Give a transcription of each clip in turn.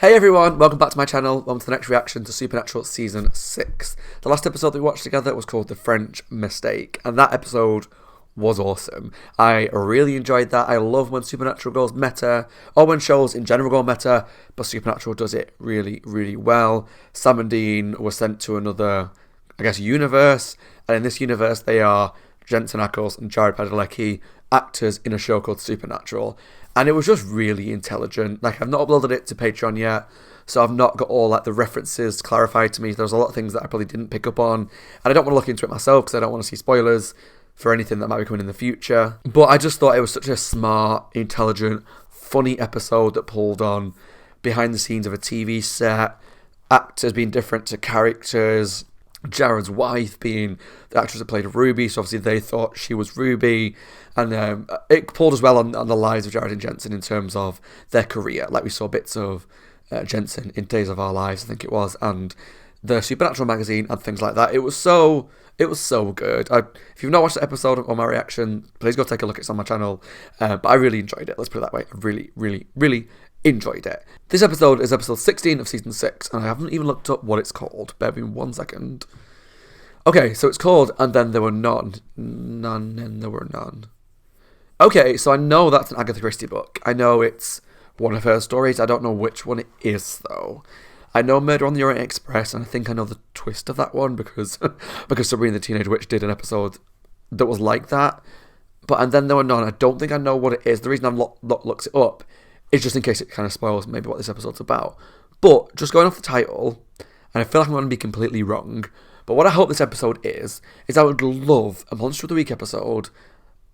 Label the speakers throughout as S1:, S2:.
S1: Hey everyone, welcome back to my channel. Welcome to the next reaction to Supernatural Season 6. The last episode that we watched together was called The French Mistake, and that episode was awesome. I really enjoyed that. I love when Supernatural goes meta, or when shows in general go meta, but Supernatural does it really, really well. Sam and Dean were sent to another, universe, and in this universe they are Jensen Ackles and Jared Padalecki, actors in a show called Supernatural. And it was just really intelligent. Like, I've not uploaded it to Patreon yet, so I've not got all like the references clarified to me. There's a lot of things that I probably didn't pick up on, and I don't want to look into it myself because I don't want to see spoilers for anything that might be coming in the future. But I just thought it was such a smart, intelligent, funny episode that pulled on behind the scenes of a TV set, actors being different to characters, Jared's wife being the actress that played Ruby, so obviously they thought she was Ruby, and it pulled as well on the lives of Jared and Jensen in terms of their career. Like, we saw bits of Jensen in Days of Our Lives, I think it was, and the Supernatural magazine and things like that. It was so good. If you've not watched the episode or my reaction, please go take a look. It's on my channel. But I really enjoyed it. Let's put it that way. I really enjoyed it. This episode is episode 16 of season 6, and I haven't even looked up what it's called. Bear with me 1 second. Okay, so it's called And Then There Were None. None and There Were None. Okay, so I know that's an Agatha Christie book. I know it's one of her stories. I don't know which one it is, though. I know Murder on the Orient Express, and I think I know the twist of that one because Sabrina the Teenage Witch did an episode that was like that. But And Then There Were None, I don't think I know what it is. The reason I'm looks it up is just in case it kind of spoils maybe what this episode's about. But just going off the title, and I feel like I'm going to be completely wrong, but what I hope this episode is I would love a Monster of the Week episode,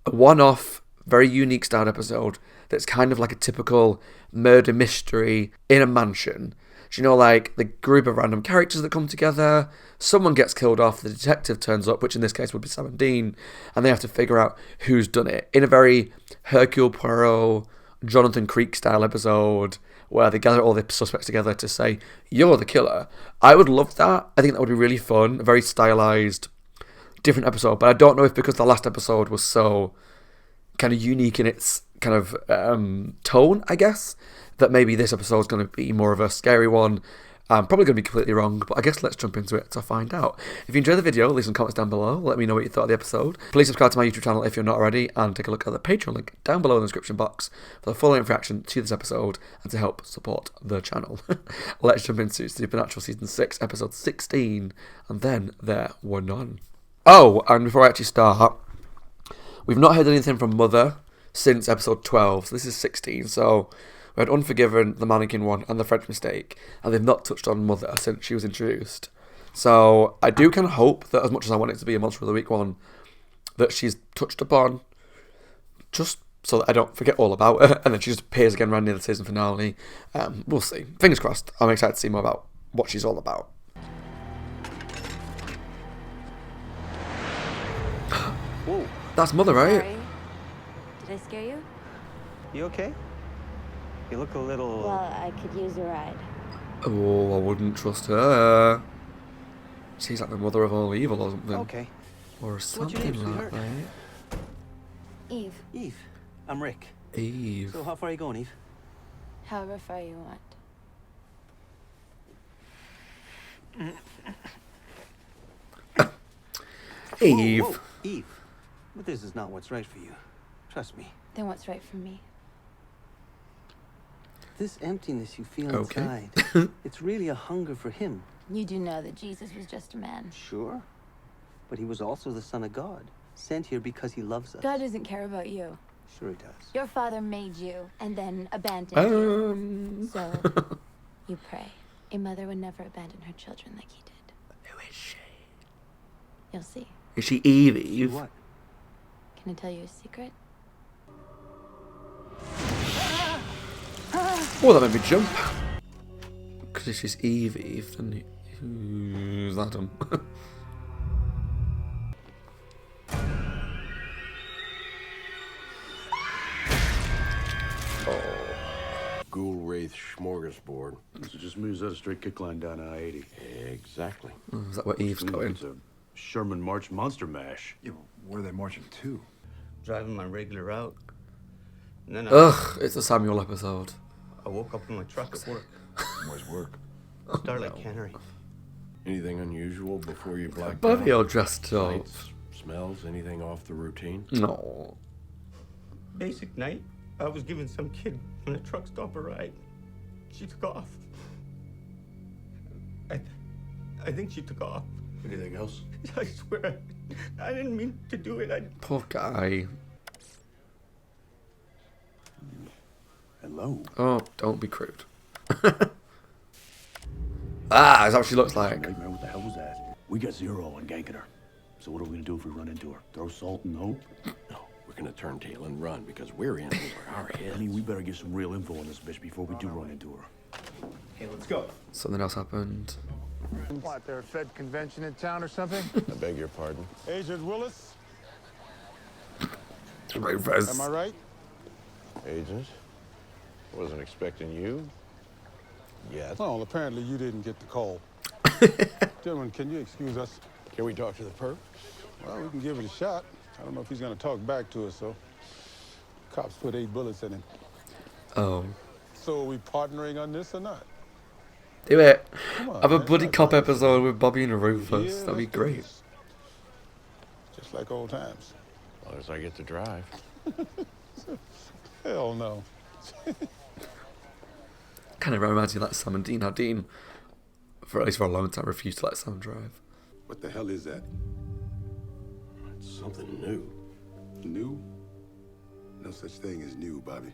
S1: a one-off, very unique style episode that's kind of like a typical murder mystery in a mansion. Do you know, like the group of random characters that come together, someone gets killed off, the detective turns up, which in this case would be Sam and Dean, and they have to figure out who's done it in a very Hercule Poirot, Jonathan Creek style episode where they gather all the suspects together to say, you're the killer. I would love that. I think that would be really fun, a very stylized, different episode. But I don't know if because the last episode was so kind of unique in its kind of tone, I guess, that maybe this episode is going to be more of a scary one. I'm probably going to be completely wrong, but I guess let's jump into it to find out. If you enjoyed the video, leave some comments down below. Let me know what you thought of the episode. Please subscribe to my YouTube channel if you're not already, and take a look at the Patreon link down below in the description box for the full-length reaction to this episode and to help support the channel. Let's jump into Supernatural Season 6, Episode 16, And Then There Were None. Oh, and before I actually start, we've not heard anything from Mother since Episode 12, so this is 16, so we had Unforgiven, the Mannequin one, and the French Mistake, and they've not touched on Mother since she was introduced. So I do kind of hope that as much as I want it to be a Monster of the Week one, that she's touched upon, just so that I don't forget all about her, and then she just appears again around near the season finale. We'll see. Fingers crossed. I'm excited to see more about what she's all about.
S2: Whoa.
S1: That's Mother, right?
S3: Sorry. Did I scare you?
S2: You okay? You look a little...
S3: Well, I could use a ride.
S1: Oh, I wouldn't trust her. She's like the mother of all evil or something.
S2: Okay.
S1: Or something
S2: name,
S1: like
S2: sweetheart?
S1: that.
S3: Eve,
S2: Eve. I'm Rick.
S1: Eve.
S2: So how far are you going, Eve?
S3: however far you want.
S1: Eve.
S2: Whoa, whoa. Eve. But this is not what's right for you. Trust me.
S3: Then what's right for me?
S2: This emptiness you feel
S1: Okay.
S2: inside, it's really a hunger for him.
S3: You do know that Jesus was just a man.
S2: Sure. But he was also the Son of God, sent here because he loves us.
S3: God doesn't care about you.
S2: Sure he does.
S3: Your father made you and then abandoned you. So, you pray. A mother would never abandon her children like he did.
S1: Who is she?
S3: You'll see.
S1: Is she Eve?
S2: What?
S3: Can I tell you a secret?
S1: Oh, that made me jump. Because if she's Eve, then who's Adam?
S4: Ghoul Wraith Smorgasbord. So it just moves out a straight kick line down I-80.
S5: Exactly.
S1: Oh, is that where Eve's going?
S4: It's a Sherman March monster mash.
S5: Yeah, well, where are they marching to?
S6: Driving my regular route. And then
S1: Ugh, it's a Samuel episode.
S6: I woke up in my truck at work.
S5: Where's work?
S6: Starlight Cannery.
S4: Anything unusual before you blacked
S1: Buddy
S4: out?
S1: all dressed up.
S4: Sights, smells, anything off the routine?
S1: No.
S6: Basic night. I was giving some kid from the truck stop a ride. She took off. I think she took off.
S4: Anything else?
S6: I swear, I didn't mean to do it.
S1: Poor guy.
S5: Hello.
S1: Oh, don't be crude. That's how she looks like.
S5: Nightmare, what the hell was that? We got zero on ganking her. So what are we gonna do if we run into her? Throw salt and hope?
S4: No, we're gonna turn tail and run because we're in over our heads.
S5: I mean, we better get some real info on this bitch before we do run into her.
S7: Hey, let's go.
S1: Something else happened.
S8: What, there a Fed convention in town or something?
S4: I beg your pardon.
S8: Agent Willis,
S1: Rufus.
S8: am I right?
S9: Agent, wasn't expecting you yet.
S8: Well, apparently you didn't get the call. Gentlemen, can you excuse us?
S4: Can we talk to the perp?
S8: Well, we can give it a shot. I don't know if he's gonna talk back to us, so. Cops put 8 bullets in him.
S1: Oh.
S8: So are we partnering on this or not?
S1: Do it.
S8: Come on,
S1: Have a
S8: man,
S1: buddy
S8: that's
S1: cop
S8: nice.
S1: episode with Bobby and Rufus.
S8: Yeah,
S1: That'd be
S8: let's do
S1: great.
S8: this. Just like old times.
S9: As long as I get to drive.
S8: Hell no.
S1: Kind of reminds me of like Sam and Dean. How Dean, for at least for a long time, refused to let Sam drive.
S5: What the hell is that?
S4: It's something new.
S5: New? No such thing as new, Bobby.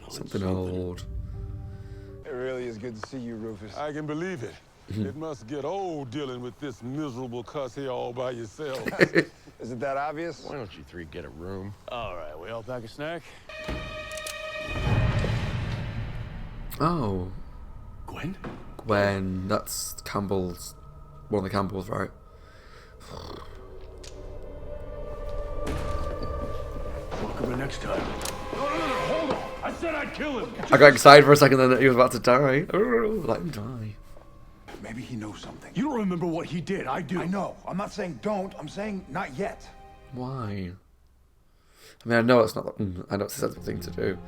S4: Oh, it's
S1: Something old.
S7: It really is good to see you, Rufus.
S8: I can believe it. It must get old dealing with this miserable cuss here all by yourself.
S7: Is it that obvious?
S9: Why don't you three get a room?
S5: All right, we all pack a snack?
S1: Oh,
S5: Gwen?
S1: Gwen. That's Campbell's. One of the Campbells, right?
S5: Welcome the next time. No, hold on. I said I'd kill him.
S1: I got excited for a second, then he was about to die. Oh, let him die.
S5: Maybe he knows something. You don't remember what he did. I do.
S10: I know. I'm not saying don't. I'm saying not yet.
S1: Why? I mean, I know it's not. I know it's a sensible thing to do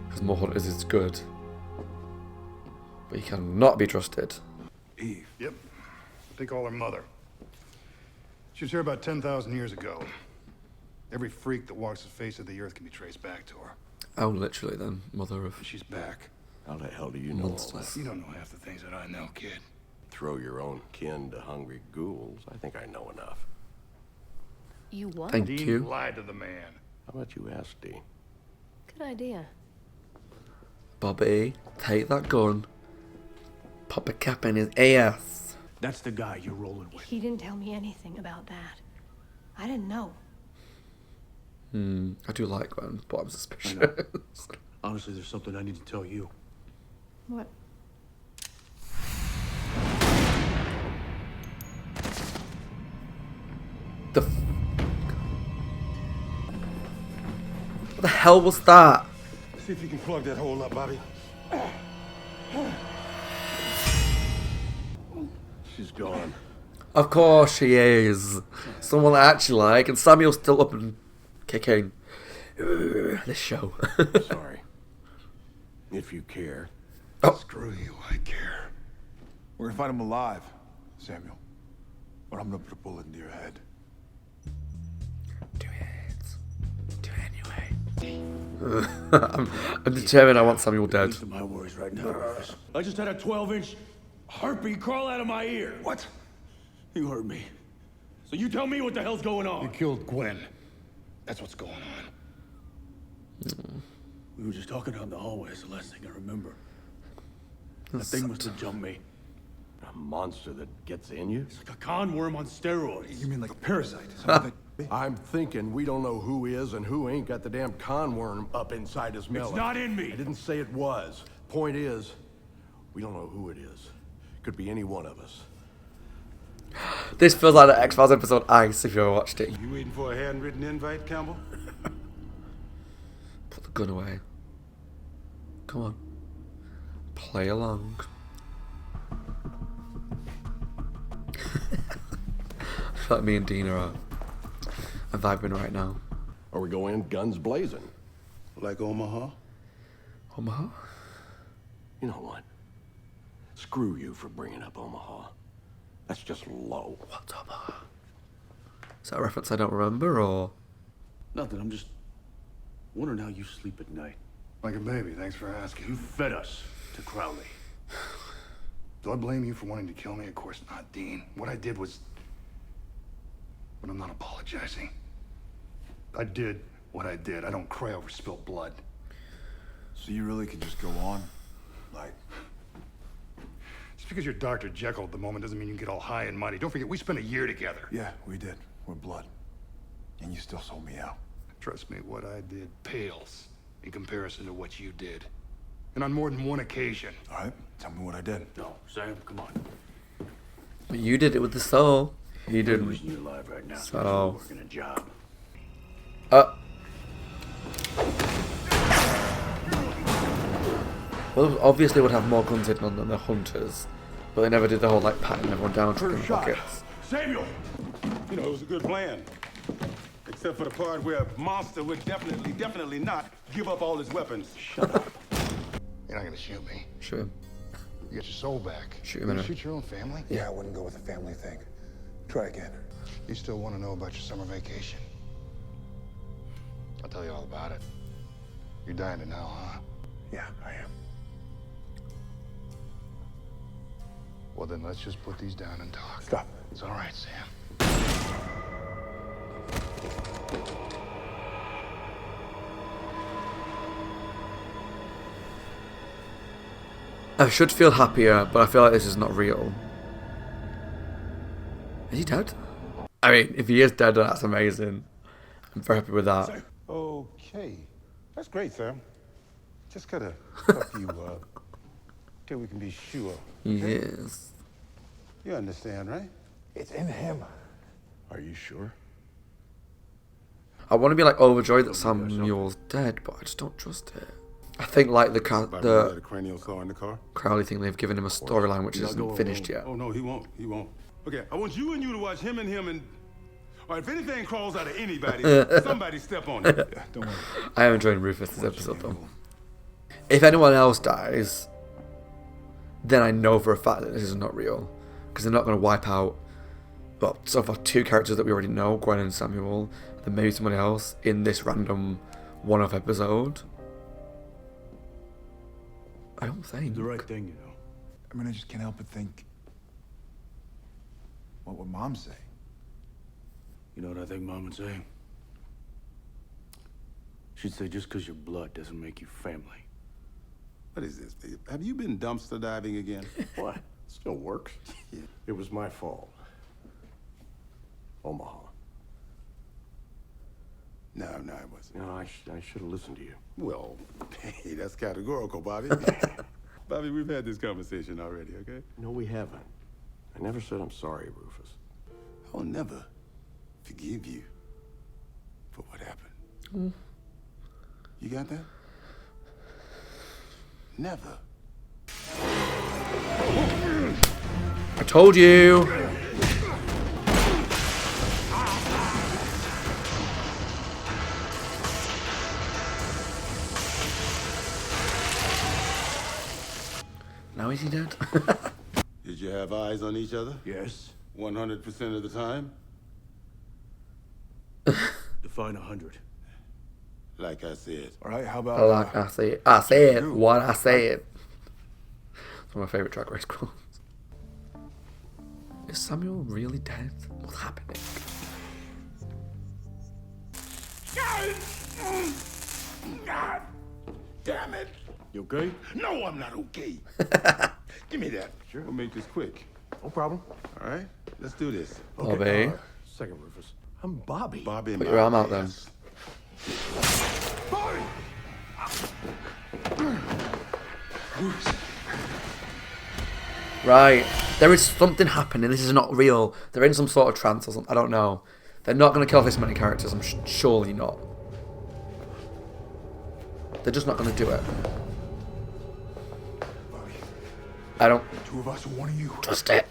S1: because more hunters is good, but he cannot be trusted.
S10: Eve.
S8: Yep. They call her Mother. She was here about 10,000 years ago. Every freak that walks the face of the earth can be traced back to her.
S1: Oh, literally, then mother of
S8: She's back.
S4: How the hell do you know all that?
S1: monsters.
S8: You don't know half the things that I know, kid.
S4: Throw your own kin to hungry ghouls. I think I know enough.
S3: You what?
S1: Thank
S8: Dean
S1: you.
S8: lied to the man.
S4: How about you ask Dean?
S3: Good idea.
S1: Bobby, take that gun. Pop a cap in his ass.
S5: That's the guy you're rolling with.
S11: He didn't tell me anything about that. I didn't know.
S1: I do like Gwen, but I'm suspicious.
S5: Honestly, there's something I need to tell you.
S11: What?
S1: The what the hell was that?
S8: See if you can plug that hole up, Bobby.
S4: She's gone.
S1: Of course she is. Someone I actually like, and Samuel's still up and kicking. Ugh, this show.
S4: Sorry. If you care.
S1: Oh.
S8: Screw you, I care.
S10: We're gonna find him alive, Samuel. But I'm gonna put a bullet into your head.
S1: Do it. Do it anyway. I'm determined I want Samuel dead.
S5: Least of my worries right now, Rufus. I just had a 12-inch heartbeat crawl out of my ear.
S10: What?
S5: You heard me. So you tell me what the hell's going
S8: You
S5: on.
S8: killed Gwen. That's what's going on.
S5: We were just talking out in the hallway. It's the last thing I remember. That thing must have jumped me.
S4: A monster that gets in you?
S5: It's like a con worm on steroids.
S10: You mean like a parasite? Something
S4: I'm thinking we don't know who is and who ain't got the damn con worm up inside his melon.
S5: It's not in me.
S4: I didn't say it was. Point is, we don't know who it is. Could be any one of us.
S1: This feels like the X-Files episode Ice, if you ever watched it.
S8: You waiting for a handwritten invite, Campbell?
S1: Put the gun away. Come on. Play along. I feel like me and Dean are vibing right now.
S4: Are we going guns blazing?
S8: Like Omaha?
S1: Omaha?
S4: You know what?
S5: screw you for bringing up Omaha. That's just low.
S1: What's Omaha? Is that a reference I don't remember, or?
S5: Nothing, I'm just wondering how you sleep at night.
S8: Like a baby, thanks for asking.
S5: You fed us to Crowley.
S8: Do I blame you for wanting to kill me? Of course not, Dean. What I did was... But I'm not apologizing. I did what I did. I don't cry over spilled blood.
S10: So you really can just go on? Like...
S8: Just because you're Dr. Jekyll at the moment doesn't mean you can get all high and mighty. Don't forget, we spent a year together.
S10: Yeah, we did. We're blood. And you still sold me out.
S8: Trust me, what I did pales in comparison to what you did. And on more than one occasion.
S10: All right, tell me what I did.
S5: No, Sam, come on.
S1: But you did it with the soul. He
S5: The
S1: didn't.
S5: reason you're alive right now is
S1: So-
S5: because you're working a job.
S1: Well, obviously would have more guns hidden on than the hunters, but they never did the whole like patting everyone down to
S10: First shot.
S1: pockets.
S7: Samuel! You know, it was a good plan. Except for the part where Monster would definitely not give up all his weapons.
S5: Shut up.
S8: You're not gonna shoot me.
S1: Shoot him.
S8: You get your soul back.
S1: Shoot him
S8: You
S1: in
S8: gonna
S1: it.
S8: shoot your own family?
S10: Yeah, I wouldn't go with the family thing. Try again.
S8: You still want to know about your summer vacation? I'll tell you all about it. You're dying to know, huh?
S10: Yeah, I am.
S8: Well, then let's just put these down and talk.
S10: Stop.
S8: It's all right, Sam.
S1: I should feel happier, but I feel like this is not real. Is he dead? I mean, if he is dead, that's amazing. I'm very happy with that.
S7: Okay. That's great, Sam. Just gotta fuck you up. Till we can be sure.
S1: Yes.
S7: You understand, right?
S10: It's in him.
S9: Are you sure?
S1: I want to be like overjoyed that Samuel's dead, but I just don't trust it. I think like
S7: Bobby had a
S1: the
S7: cranial saw in the car.
S1: Crowley thing, they've given him a storyline which
S7: He's not
S1: isn't
S7: going
S1: finished
S7: home.
S1: yet.
S7: Oh, no, he won't. He won't. Okay, I want you to watch him and... Or if anything crawls out of anybody, somebody step on it.
S10: Yeah, don't worry.
S1: I am enjoying Rufus this episode though. If anyone else dies, then I know for a fact that this is not real. Because they're not going to wipe out, well, so far 2 characters that we already know, Gwen and Samuel, then maybe somebody else in this random one-off episode. I don't think.
S5: The right thing, you know.
S10: I mean, I just can't help but think... What would Mom say?
S5: You know what I think Mom would say? She'd say just because you're blood doesn't make you family.
S7: What is this? Have you been dumpster diving again?
S9: What? Still works.
S7: Yeah.
S9: It was my fault. Omaha.
S7: No, it wasn't.
S9: You know, I should have listened to you.
S7: Well, hey, that's categorical, Bobby. Bobby, we've had this conversation already, okay?
S9: No, we haven't. I never said I'm sorry, Rufus.
S7: I'll never forgive you for what happened. You got that? Never.
S1: I told you! Now is he dead?
S7: Did you have eyes on each other?
S5: Yes.
S7: 100% of the time?
S5: Define 100.
S7: Like I said.
S10: All right, how about...
S1: Like I said what I said. It's one of my favourite Drag Race quotes. Is Samuel really dead? What's happening?
S7: God damn it!
S5: You okay?
S7: No, I'm not okay. Give me that.
S9: Sure.
S7: We'll make this quick.
S9: No problem.
S7: All right? Let's do this.
S1: Bobby.
S9: Second, Rufus. I'm Bobby.
S7: Bobby,
S1: Put your arm out then.
S7: Bobby!
S1: Right. There is something happening. This is not real. They're in some sort of trance or something. I don't know. They're not going to kill this many characters. I'm surely not. They're just not going to do it.
S10: Bobby,
S1: I don't
S10: 2 of us or 1 of you?
S1: trust it.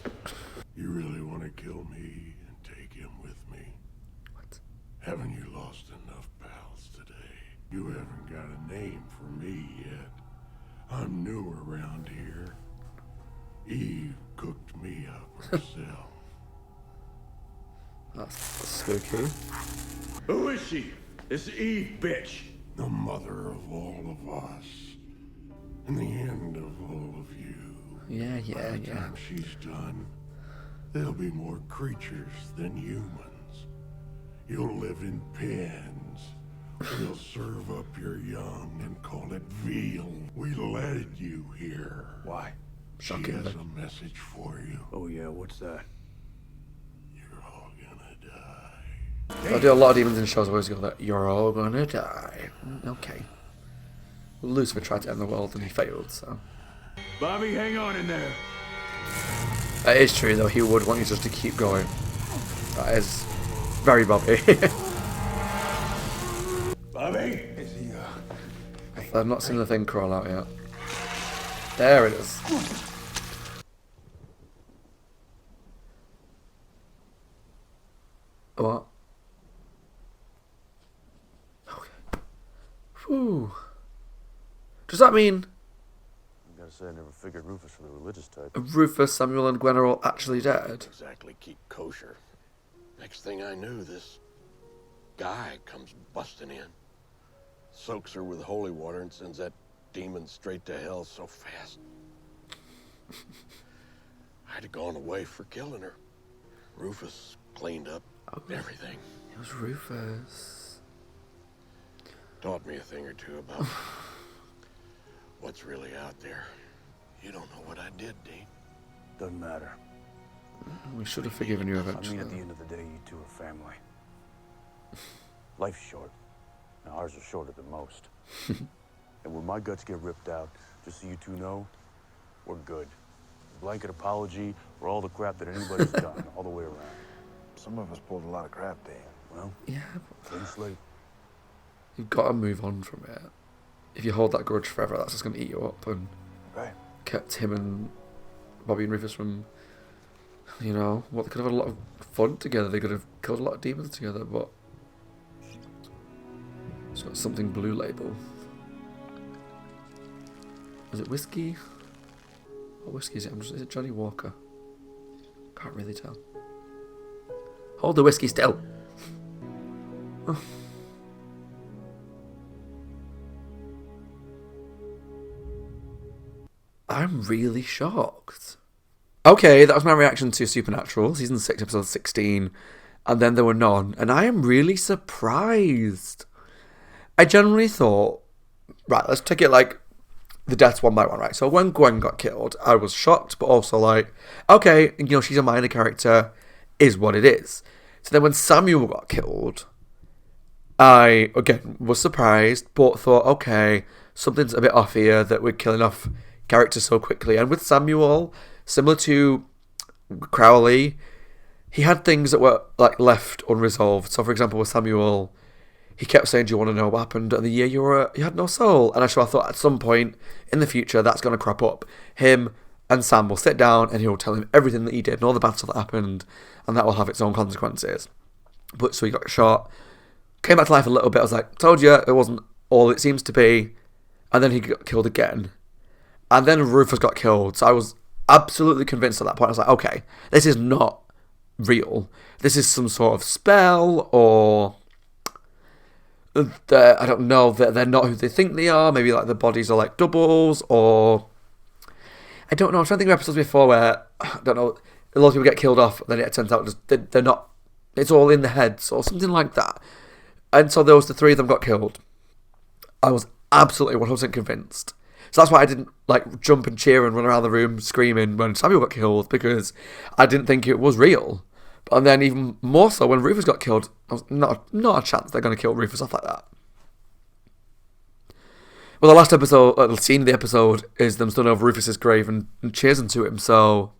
S9: You really want to kill me and take him with me?
S1: What?
S9: Haven't you lost enough pals today? You haven't got a name for me yet. I'm new around here. Eve cooked me up herself.
S1: That's spooky.
S9: Who is she? This Eve bitch. The mother of all of us. And the end of all of you.
S1: Yeah.
S9: By the time she's done, there'll be more creatures than humans. You'll live in pens. We'll serve up your young and call it veal. We led you here.
S5: Why?
S9: She has a message for you.
S5: Oh yeah, what's that?
S9: You're all gonna die.
S1: I do a lot of demons in shows. I always go that you're all gonna die. Okay. Lucifer tried to end the world and he failed. So.
S5: Bobby, hang on in there.
S1: It is true though. He would want you just to keep going. That is very Bobby.
S5: Bobby? Is he,
S1: I've not seen the thing crawl out yet. There it is. What? Okay. Whew. Does that mean
S5: I gotta say, I never figured Rufus for the religious type.
S1: Rufus, Samuel, and Gwen are all actually dead?
S9: Exactly keep kosher. Next thing I knew, this guy comes busting in. Soaks her with holy water and sends that demon straight to hell so fast. I'd have gone away for killing her. Rufus cleaned up everything.
S1: It was Rufus.
S9: Taught me a thing or two about what's really out there. You don't know what I did, Dean.
S5: Doesn't matter.
S1: We should have forgiven you
S5: I
S1: eventually.
S5: mean, at the end of the day, you two are family. Life's short. Now, ours are shorter than most. And when my guts get ripped out, just so you two know, we're good. Blanket apology for all the crap that anybody's done, all the way around.
S10: Some of us pulled a lot of crap, Dave.
S5: Well,
S1: Yeah,
S5: clean slate.
S1: you've got to move on from it. If you hold that grudge forever, that's just going to eat you up. And
S10: Right.
S1: kept him and Bobby and Rufus from, you know, what, they could have had a lot of fun together. They could have killed a lot of demons together, but it's got something blue label. Is it whiskey? What whiskey is it? Is it Johnny Walker? Can't really tell. Hold the whiskey still. Oh. I'm really shocked. Okay, that was my reaction to Supernatural, season 6, episode 16, and then there were none, and I am really surprised. I generally thought, right, let's take it like the deaths one by one, right? So when Gwen got killed, I was shocked, but also like, okay, you know, she's a minor character, is what it is. So then when Samuel got killed, I, again, was surprised, but thought, okay, something's a bit off here that we're killing off characters so quickly. And with Samuel, similar to Crowley, he had things that were like left unresolved. So for example, with Samuel, he kept saying, do you want to know what happened in the year you had no soul? And actually I thought at some point in the future that's going to crop up. Him and Sam will sit down and he'll tell him everything that he did and all the bad stuff that happened, and that will have its own consequences. But so he got shot, came back to life a little bit. I was like, told you it wasn't all it seems to be. And then he got killed again. And then Rufus got killed. So I was absolutely convinced at that point. I was like, okay, this is not real. This is some sort of spell, or I don't know, they're not who they think they are. Maybe like the bodies are like doubles, or I don't know. I'm trying to think of episodes before where, I don't know, a lot of people get killed off, then it turns out just they're not, it's all in the heads or something like that. And so the three of them got killed. I was absolutely 100% convinced. So that's why I didn't like jump and cheer and run around the room screaming when Samuel got killed, because I didn't think it was real. And then even more so when Rufus got killed, I was not a chance they're going to kill Rufus off like that. Well, the last episode, the scene of the episode is them stood over Rufus's grave and cheering to him. So,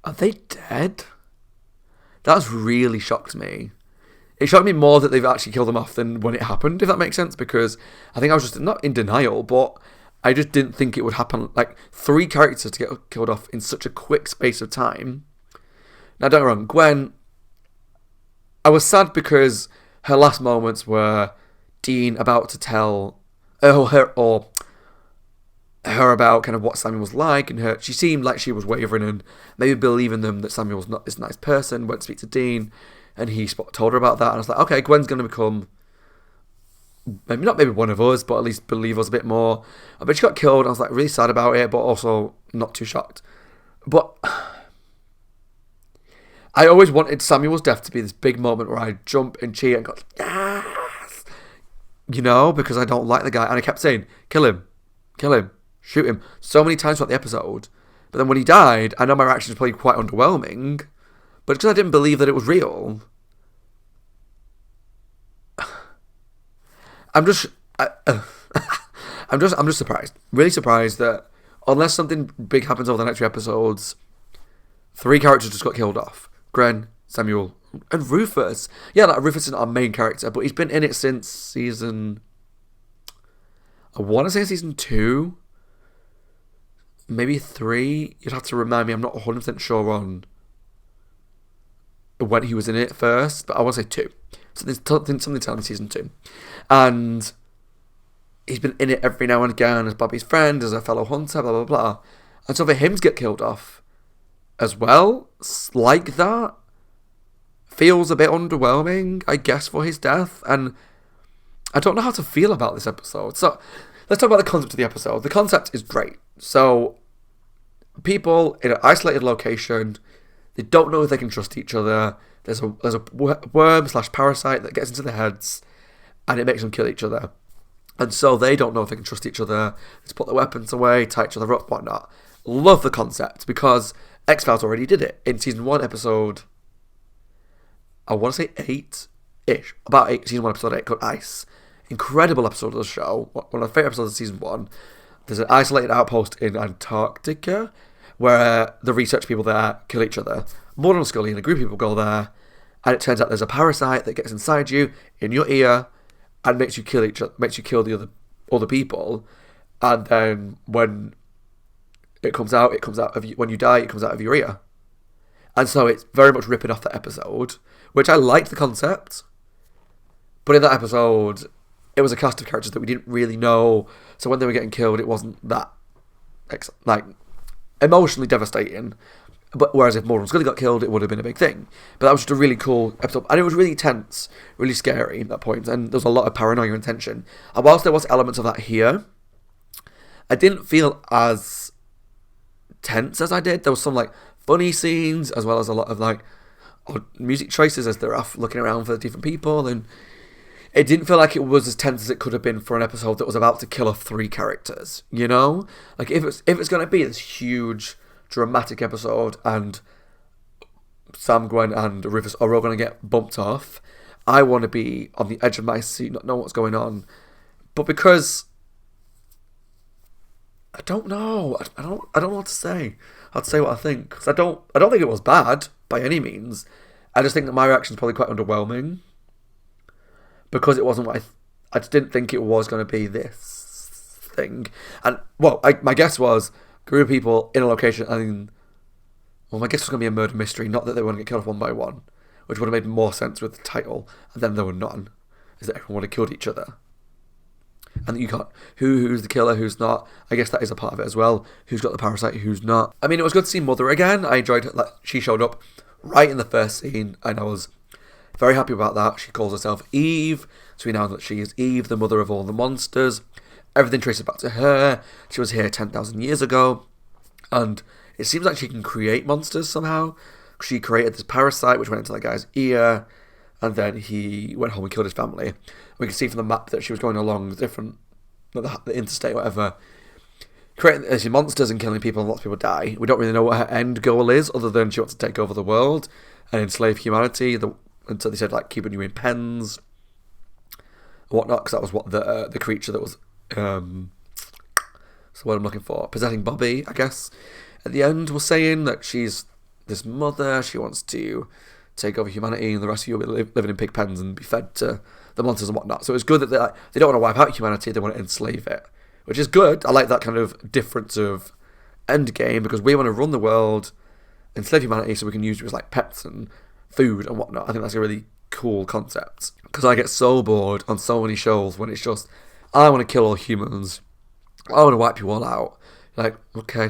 S1: are they dead? That's really shocked me. It shocked me more that they've actually killed them off than when it happened, if that makes sense, because I think I was just not in denial, but I just didn't think it would happen. Like 3 characters to get killed off in such a quick space of time. Now, don't get me wrong, Gwen, I was sad because her last moments were Dean about to tell, her about kind of what Samuel was like, and she seemed like she was wavering and maybe believing them that Samuel was not this nice person, went to speak to Dean, and he told her about that, and I was like, okay, Gwen's going to become maybe one of us, but at least believe us a bit more. But she got killed, and I was like really sad about it, but also not too shocked. But I always wanted Samuel's death to be this big moment where I jump and cheer and go, yes! You know, because I don't like the guy, and I kept saying, kill him, shoot him, so many times throughout the episode. But then when he died, I know my reaction was probably quite underwhelming, but because I didn't believe that it was real, I'm just surprised. Really surprised that unless something big happens over the next few episodes, 3 characters just got killed off. Gwen, Samuel, and Rufus. Yeah, like Rufus is not our main character, but he's been in it since season... I want to say season 2. Maybe 3. You'd have to remind me. I'm not 100% sure on when he was in it first, but I want to say 2. So there's something telling me season 2. And he's been in it every now and again as Bobby's friend, as a fellow hunter, blah, blah, blah. And so for him to get killed off as well, like that, feels a bit underwhelming, I guess, for his death. And I don't know how to feel about this episode. So let's talk about the concept of the episode. The concept is great. So people in an isolated location, they don't know if they can trust each other. There's a worm/parasite that gets into their heads, and it makes them kill each other. And so they don't know if they can trust each other. Let's put their weapons away, tie each other up, whatnot. Love the concept, because X-Files already did it. In season 1, episode, I want to say 8-ish. About 8, season 1, episode 8, called Ice. Incredible episode of the show. One of my favourite episodes of season 1. There's an isolated outpost in Antarctica where the research people there kill each other. Mulder and Scully and a group of people go there, and it turns out there's a parasite that gets inside you, in your ear, and makes you kill the other people. And then when it comes out of you, when you die, it comes out of your ear. And so it's very much ripping off that episode, which I liked the concept. But in that episode, it was a cast of characters that we didn't really know. So when they were getting killed, it wasn't that like emotionally devastating. But whereas if Mulder and Scully got killed, it would have been a big thing. But that was just a really cool episode. And it was really tense, really scary at that point. And there was a lot of paranoia and tension. And whilst there was elements of that here, I didn't feel as tense as I did. There was some like funny scenes, as well as a lot of like odd music choices as they're off looking around for different people. And it didn't feel like it was as tense as it could have been for an episode that was about to kill off 3 characters, you know? Like, if it's going to be this huge, dramatic episode and Sam, Gwen and Rufus are all going to get bumped off, I want to be on the edge of my seat, not know what's going on. But because I don't know, I don't know what to say. I'd say what I think, because I don't think it was bad by any means. I just think that my reaction is probably quite underwhelming, because it wasn't what I just didn't think it was going to be this thing. And, well, my guess was a group of people in a location, and, well, my guess was going to be a murder mystery, not that they were going to get killed off one by one, which would have made more sense with the title. And then there were none, is that everyone would have killed each other. And that you can't, who's the killer, who's not. I guess that is a part of it as well. Who's got the parasite, who's not. I mean, it was good to see Mother again. I enjoyed it. Like, she showed up right in the first scene, and I was very happy about that. She calls herself Eve, so we know that she is Eve, the mother of all the monsters. Everything traces back to her. She was here 10,000 years ago, and it seems like she can create monsters somehow. She created this parasite which went into that guy's ear, and then he went home and killed his family. We can see from the map that she was going along the interstate, whatever, creating these monsters and killing people, and lots of people die. We don't really know what her end goal is, other than she wants to take over the world and enslave humanity. And so they said, like, keeping you in pens and whatnot, because that was what the creature that was, so what I'm looking for, possessing Bobby, I guess, at the end was saying that she's this mother, she wants to take over humanity, and the rest of you will be living in pig pens and be fed to the monsters and whatnot. So it's good that they don't want to wipe out humanity, they want to enslave it, which is good. I like that kind of difference of end game, because we want to run the world, enslave humanity, so we can use you as like pets and food and whatnot. I think that's a really cool concept, because I get so bored on so many shows when it's just, I want to kill all humans I want to wipe you all out. Like, okay,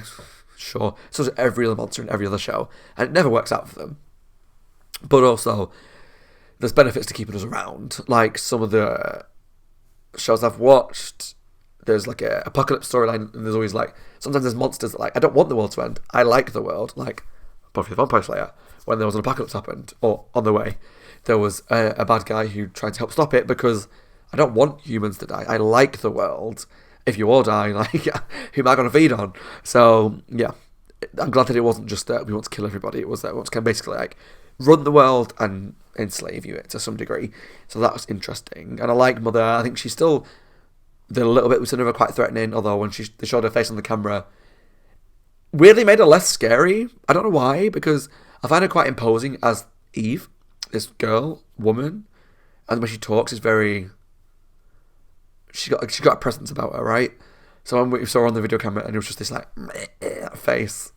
S1: sure. So does every other monster in every other show. And it never works out for them. But also, there's benefits to keeping us around. Like some of the shows I've watched, there's like a apocalypse storyline, and there's always like, sometimes there's monsters that like, I don't want the world to end. I like the world. Like Buffy the Vampire Slayer, when there was an apocalypse happened, or on the way, there was a bad guy who tried to help stop it because I don't want humans to die. I like the world. If you all die, like, who am I going to feed on? So, yeah. I'm glad that it wasn't just that we want to kill everybody. It was that we want to kind of basically, like, run the world and enslave you to some degree. So that was interesting. And I like Mother. I think she's still did a little bit. We seen her quite threatening, although when they showed her face on the camera, weirdly made her less scary. I don't know why, because I find her quite imposing as Eve, this woman. And when she talks, it's very... She got a presence about her, right? So when we saw her on the video camera, and it was just this like face,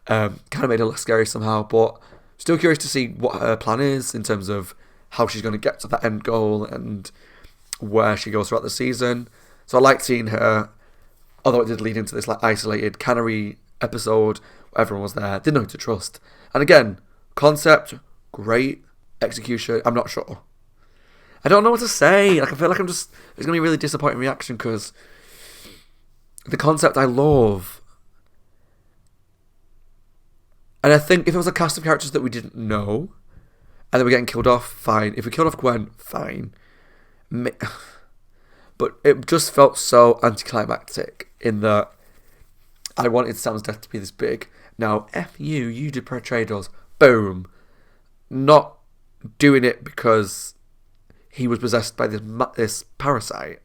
S1: kind of made her look scary somehow. But still curious to see what her plan is in terms of how she's going to get to that end goal and where she goes throughout the season. So I liked seeing her, although it did lead into this like isolated cannery episode where everyone was there, didn't know who to trust. And again, concept great, execution I'm not sure. I don't know what to say. Like, I feel like it's going to be a really disappointing reaction because the concept I love. And I think if it was a cast of characters that we didn't know and they were getting killed off, fine. If we killed off Gwen, fine. But it just felt so anticlimactic in that I wanted Sam's death to be this big. Now, F you did portray us. Boom. Not doing it because he was possessed by this parasite.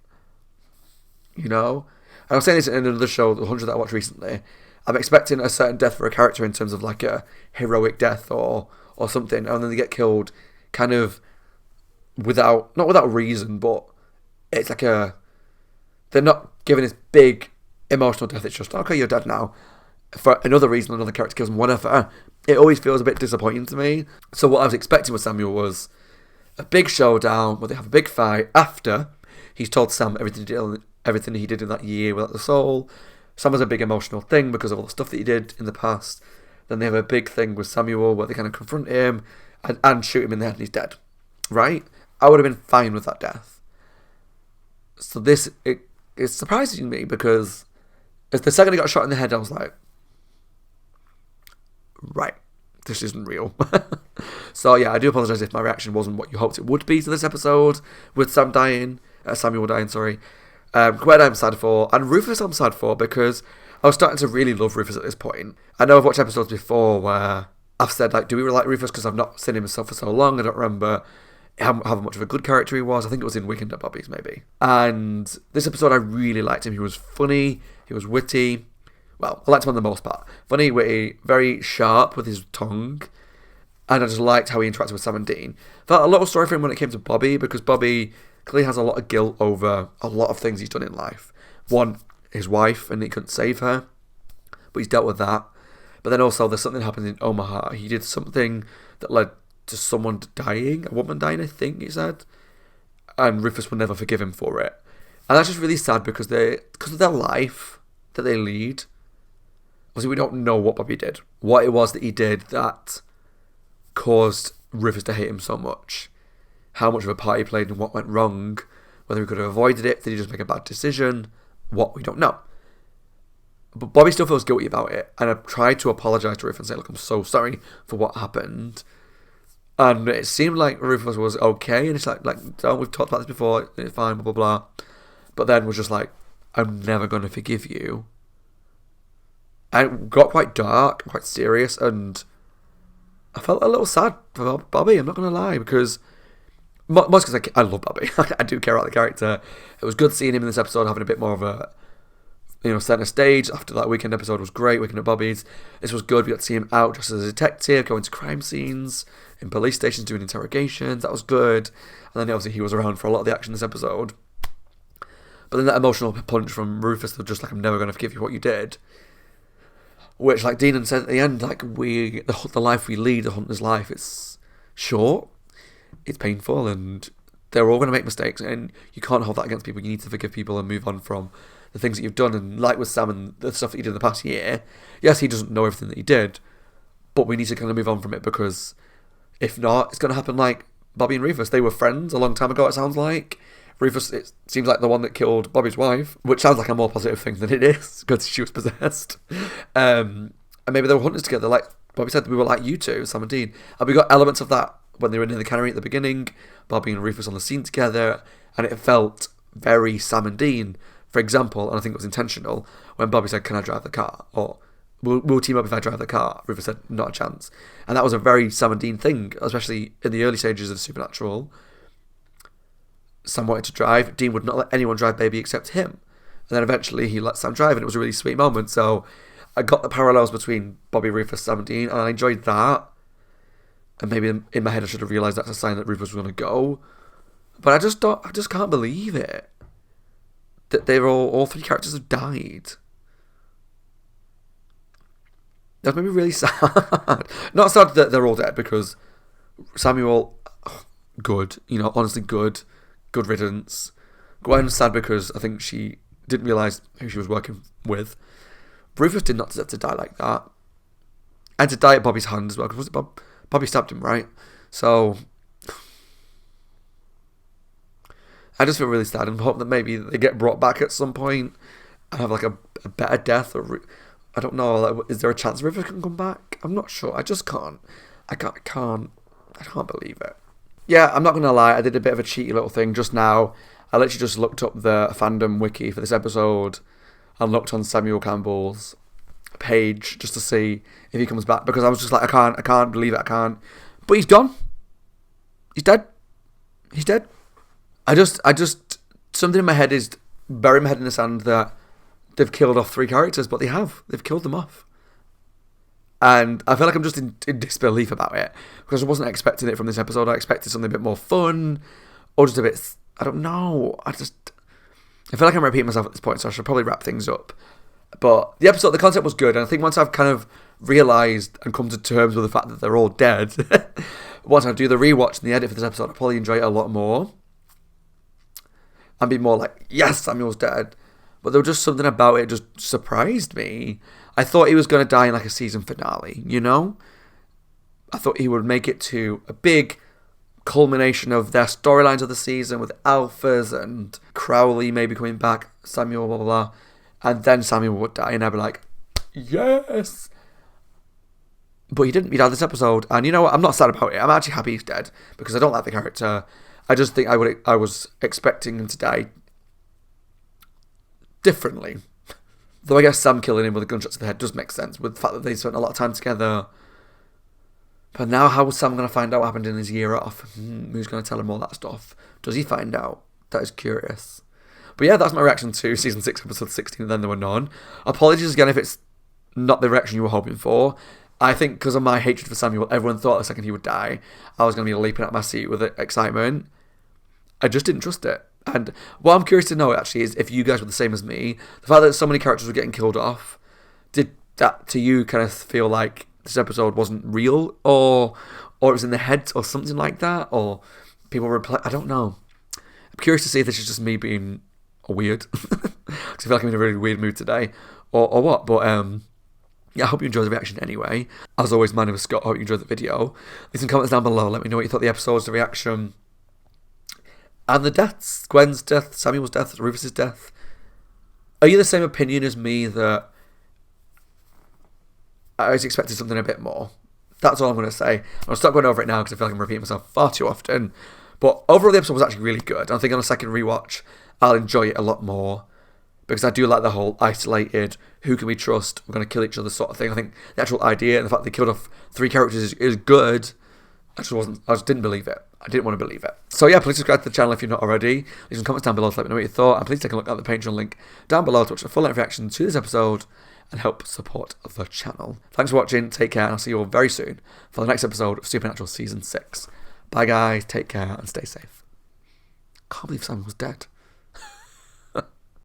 S1: You know? And I was saying this in another show, the 100 that I watched recently. I'm expecting a certain death for a character in terms of like a heroic death or something. And then they get killed kind of not without reason, but it's like they're not giving this big emotional death. It's just, okay, you're dead now. For another reason, another character kills him, whatever. It always feels a bit disappointing to me. So what I was expecting with Samuel was a big showdown where they have a big fight after he's told Sam everything he did in that year without the soul. Sam has a big emotional thing because of all the stuff that he did in the past. Then they have a big thing with Samuel where they kind of confront him and shoot him in the head and he's dead. Right? I would have been fine with that death. So it's surprising me because as the second he got shot in the head, I was like, right, this isn't real. So yeah, I do apologise if my reaction wasn't what you hoped it would be to this episode with Samuel dying, sorry. Gwen I'm sad for, and Rufus I'm sad for because I was starting to really love Rufus at this point. I know I've watched episodes before where I've said, like, do we really like Rufus because I've not seen him himself for so long, I don't remember how much of a good character he was. I think it was in Weekend at Bobby's maybe. And this episode I really liked him. He was funny, he was witty. Well, I liked him on the most part. Funny, witty, very sharp with his tongue. And I just liked how he interacted with Sam and Dean. Felt a little sorry for him when it came to Bobby, because Bobby clearly has a lot of guilt over a lot of things he's done in life. One, his wife, and he couldn't save her. But he's dealt with that. But then also there's something happened in Omaha. He did something that led to someone dying, a woman dying, I think he said. And Rufus will never forgive him for it. And that's just really sad because of their life that they lead. Obviously, we don't know what Bobby did. What it was that he did that caused Rufus to hate him so much. How much of a part he played and what went wrong. Whether he could have avoided it. Did he just make a bad decision? What, we don't know. But Bobby still feels guilty about it. And I've tried to apologise to Rufus and say, look, I'm so sorry for what happened. And it seemed like Rufus was okay. And it's like oh, we've talked about this before. It's fine, blah, blah, blah. But then was just like, I'm never going to forgive you. And it got quite dark, quite serious, and I felt a little sad for Bobby, I'm not going to lie, because most because I love Bobby. I do care about the character. It was good seeing him in this episode having a bit more of a, centre stage. After that Weekend episode was great, Weekend at Bobby's. This was good. We got to see him out just as a detective, going to crime scenes, in police stations, doing interrogations. That was good. And then obviously he was around for a lot of the action this episode. But then that emotional punch from Rufus of just like, I'm never going to forgive you what you did. Which, like Dean said at the end, like the life we lead, the hunter's life, it's short, it's painful, and they're all going to make mistakes, and you can't hold that against people. You need to forgive people and move on from the things that you've done, and like with Sam and the stuff that you did in the past year, yes, he doesn't know everything that he did, but we need to kind of move on from it, because if not, it's going to happen like Bobby and Rufus. They were friends a long time ago, it sounds like. Rufus, it seems like the one that killed Bobby's wife, which sounds like a more positive thing than it is, because she was possessed. And maybe they were hunters together, like Bobby said, we were like you two, Sam and Dean. And we got elements of that when they were in the cannery at the beginning, Bobby and Rufus on the scene together, and it felt very Sam and Dean. For example, and I think it was intentional, when Bobby said, "Can I drive the car?" Or, we'll team up if I drive the car. Rufus said, "Not a chance." And that was a very Sam and Dean thing, especially in the early stages of Supernatural. Sam wanted to drive. Dean would not let anyone drive Baby except him. And then eventually he let Sam drive, and it was a really sweet moment. So I got the parallels between Bobby, Rufus, Sam and Dean, and I enjoyed that. And maybe in my head I should have realised that's a sign that Rufus was going to go. But I just can't believe it. That all three characters have died. That made me really sad. Not sad that they're all dead, because Samuel, good, honestly good riddance. Gwen's sad because I think she didn't realise who she was working with. Rufus did not deserve to die like that. And to die at Bobby's hand as well, because was it Bobby stabbed him, right? So I just feel really sad and hope that maybe they get brought back at some point and have like a better death, or I don't know, like, is there a chance Rufus can come back? I'm not sure. I just can't. I can't believe it. Yeah, I'm not going to lie, I did a bit of a cheeky little thing just now. I literally just looked up the fandom wiki for this episode and looked on Samuel Campbell's page just to see if he comes back, because I was just like, I can't believe it, I can't. But he's gone. He's dead. He's dead. I just, something in my head is burying my head in the sand that they've killed off three characters, but they've killed them off. And I feel like I'm just in disbelief about it, because I wasn't expecting it from this episode. I expected something a bit more fun, or just a bit, I don't know. I feel like I'm repeating myself at this point, so I should probably wrap things up. But the concept was good, and I think once I've kind of realised and come to terms with the fact that they're all dead, once I do the rewatch and the edit for this episode, I'll probably enjoy it a lot more. And be more like, yes, Samuel's dead. But there was just something about it just surprised me. I thought he was going to die in like a season finale, I thought he would make it to a big culmination of their storylines of the season with Alphas and Crowley maybe coming back, Samuel, blah, blah, blah. And then Samuel would die, and I'd be like, yes. But he didn't. He died this episode, and you know what? I'm not sad about it. I'm actually happy he's dead, because I don't like the character. I just think I was expecting him to die differently. Though I guess Sam killing him with a gunshot to the head does make sense, with the fact that they spent a lot of time together. But now how was Sam going to find out what happened in his year off? Who's going to tell him all that stuff? Does he find out? That is curious. But yeah, that's my reaction to Season 6, Episode 16, and Then There Were None. Apologies again if it's not the reaction you were hoping for. I think because of my hatred for Samuel, everyone thought the second he would die, I was going to be leaping out my seat with excitement. I just didn't trust it. And what I'm curious to know, actually, is if you guys were the same as me. The fact that so many characters were getting killed off, did that to you kind of feel like this episode wasn't real? Or it was in the head or something like that? Or people were... I don't know. I'm curious to see if this is just me being weird. Because I feel like I'm in a really weird mood today. Or what. But yeah, I hope you enjoyed the reaction anyway. As always, my name is Scott. I hope you enjoyed the video. Leave some comments down below. Let me know what you thought of the episodes, the reaction... and the deaths. Gwen's death, Samuel's death, Rufus' death. Are you the same opinion as me that I was expecting something a bit more? That's all I'm going to say. I'll stop going over it now because I feel like I'm repeating myself far too often. But overall, the episode was actually really good. I think on a second rewatch, I'll enjoy it a lot more. Because I do like the whole isolated, who can we trust, we're going to kill each other sort of thing. I think the actual idea and the fact they killed off three characters is good. I just didn't believe it. I didn't want to believe it. So yeah, please subscribe to the channel if you're not already. Leave some comments down below to let me know what you thought. And please take a look at the Patreon link down below to watch a full-length reaction to this episode and help support the channel. Thanks for watching. Take care. And I'll see you all very soon for the next episode of Supernatural Season 6. Bye guys. Take care and stay safe. Can't believe Sam was dead.